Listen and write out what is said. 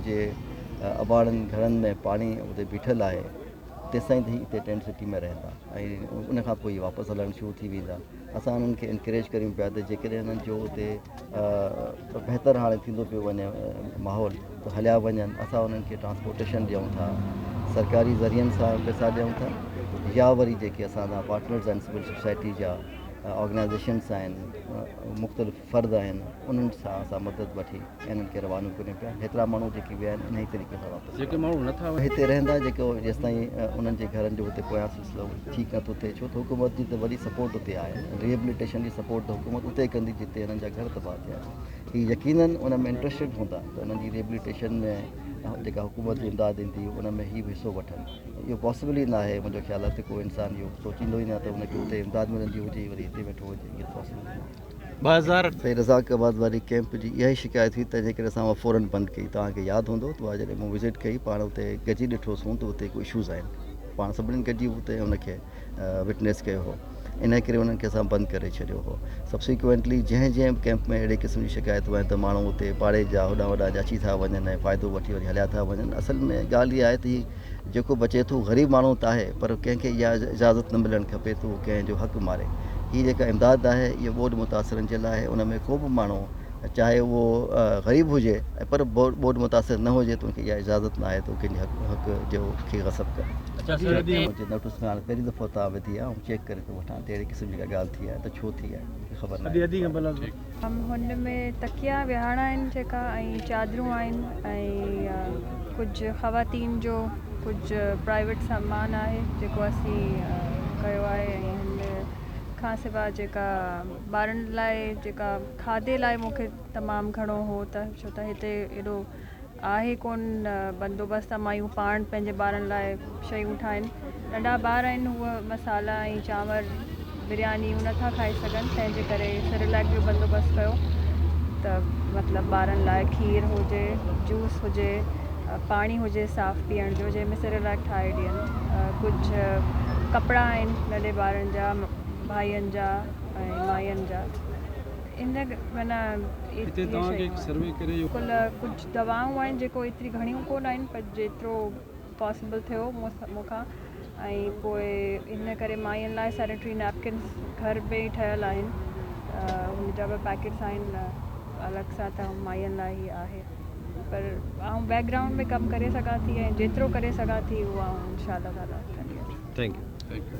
जे अबाड़नि घरनि में पाणी उते बीठल आहे तेसिताईं ही हिते टेंट सिटी में रहंदा ऐं उन खां पोइ वापसि हलणु शुरू थी वेंदा। असां उन्हनि खे इनकरेज करियूं पिया त जेकॾहिं हुननि जो उते बहितर हाणे थींदो पियो वञे माहौल त हलिया वञनि। असां उन्हनि खे ट्रांसपोर्टेशन ॾियूं था, सरकारी ज़रियनि सां पैसा ॾियूं था, या वरी जेके असांजा पार्टनर्स आहिनि सिविल सोसाइटी जा ऑर्गेनाइज़ेशन्स आहिनि, मुख़्तलिफ़ फ़र्द आहिनि, उन्हनि सां असां मदद वठी इन्हनि खे रवानो करियूं पिया। हेतिरा माण्हू जेके विया आहिनि इन ई तरीक़े सां वापसि जेके माण्हू नथा हिते रहंदा, जेको जेसिताईं उन्हनि जे घरनि जो हुते पोयां सिलसिलो ठीकु नथो थिए, छो त हुकूमत जी त वॾी सपोर्ट उते आहे। रिहेबिलिटेशन जी सपोर्ट त हुकूमत उते कंदी जिते हिननि जा घर तबाह थिया आहिनि। ही यकीनन उन में इंट्रस्टेड हूंदा त उन्हनि जी रिहेबिलिटेशन में जेका हुकूमत जी इमदाद ईंदी उन में ही हिसो वठनि। इहो पॉसिबल ई न आहे, मुंहिंजो ख़्यालु आहे त को इंसानु इहो सोचींदो ई न त हुनखे हुते इमदाद मिलंदी हुजे वरी हिते वेठो हुजे, इहो पॉसिबल न आहे। 2000 रज़ाकाबाद वारी कैंप जी इहा ई शिकायत हुई, तंहिंजे करे असां उहा फ़ौरन बंदि कई। तव्हांखे यादि हूंदो त उहा जॾहिं मूं विज़िट कई पाण उते गॾिजी ॾिठोसीं त उते कोई इशूज़ आहिनि, पाण सभिनीनि गॾिजी उते हुनखे विटनेस कयो हो, इन करे उन्हनि खे असां बंदि करे छॾियो हो। सब्सिक्वेंटली जंहिं कैंप में अहिड़े क़िस्म जी शिकायतूं आहिनि त माण्हू उते पाड़े जा होॾां होॾां अची था वञनि ऐं फ़ाइदो वठी वरी हलिया था वञनि। असल में ॻाल्हि इहा आहे त ही जेको बचे थो ग़रीब माण्हू त आहे, पर कंहिंखे इहा इजाज़त न मिलणु खपे त उहो कंहिंजो हक़ु मारे। हीअ जेका इमदाद आहे इहा ॿोॾि मुतासिरनि जे लाइ, उन में को बि माण्हू चाहे उहो ग़रीब हुजे पर ॿोॾि मुतासिर न हुजे त उनखे इहा इजाज़त न आहे त कंहिंजे हक़ जो खे ग़सब करे। मुंहिंजे नोटिस में हाणे पहिरीं दफ़ो तव्हां विधी आहे, ऐं चेक करे थो वठां त अहिड़ी क़िस्म जी का ॻाल्हि थी आहे त छो थी आहे मूंखे ख़बर न आहे। हुन में तकिया विहाणा आहिनि जेका, ऐं चादरूं आहिनि, ऐं कुझु ख़वातीन जो कुझु प्राइवेट सामान आहे जेको असीं कयो आहे। ऐं हिन खां सवाइ जेका ॿारनि लाइ जेका खाधे लाइ मूंखे तमामु घणो हो त, छो त हिते एॾो आहे कोन बंदोबस्तु, मायूं पाण पंहिंजे ॿारनि लाइ शयूं ठाहिनि। नंढा ॿार आहिनि, उहे मसाला ऐं चांवर बिरयानी नथा खाई सघनि, तंहिंजे करे सेरेलैक जो बंदोबस्तु कयो त मतिलबु ॿारनि लाइ खीर हुजे, जूस हुजे, पाणी हुजे साफ़ु पीअण जो जंहिंमें सेरेलैक ठाहे ॾियनि। कुझु कपिड़ा आहिनि नंढे ॿारनि जा, भाइयुनि जा ऐं माइयुनि जा। इन माना कुझु दवाऊं आहिनि जेको एतिरी घणियूं कोन आहिनि, पर जेतिरो पॉसिबल थियो मूंखां। ऐं पोइ इन करे माइयुनि लाइ सैनिटरी नैपकिन्स घर में ई ठहियल आहिनि, हुनजा बि पैकेट्स आहिनि अलॻि सां, त माइयुनि लाइ ई आहे। पर आउं बैकग्राउंड में कमु करे सघां थी, ऐं जेतिरो करे सघां थी उहा इंशाअल्लाह ताला कंदी आहियां। Thank U.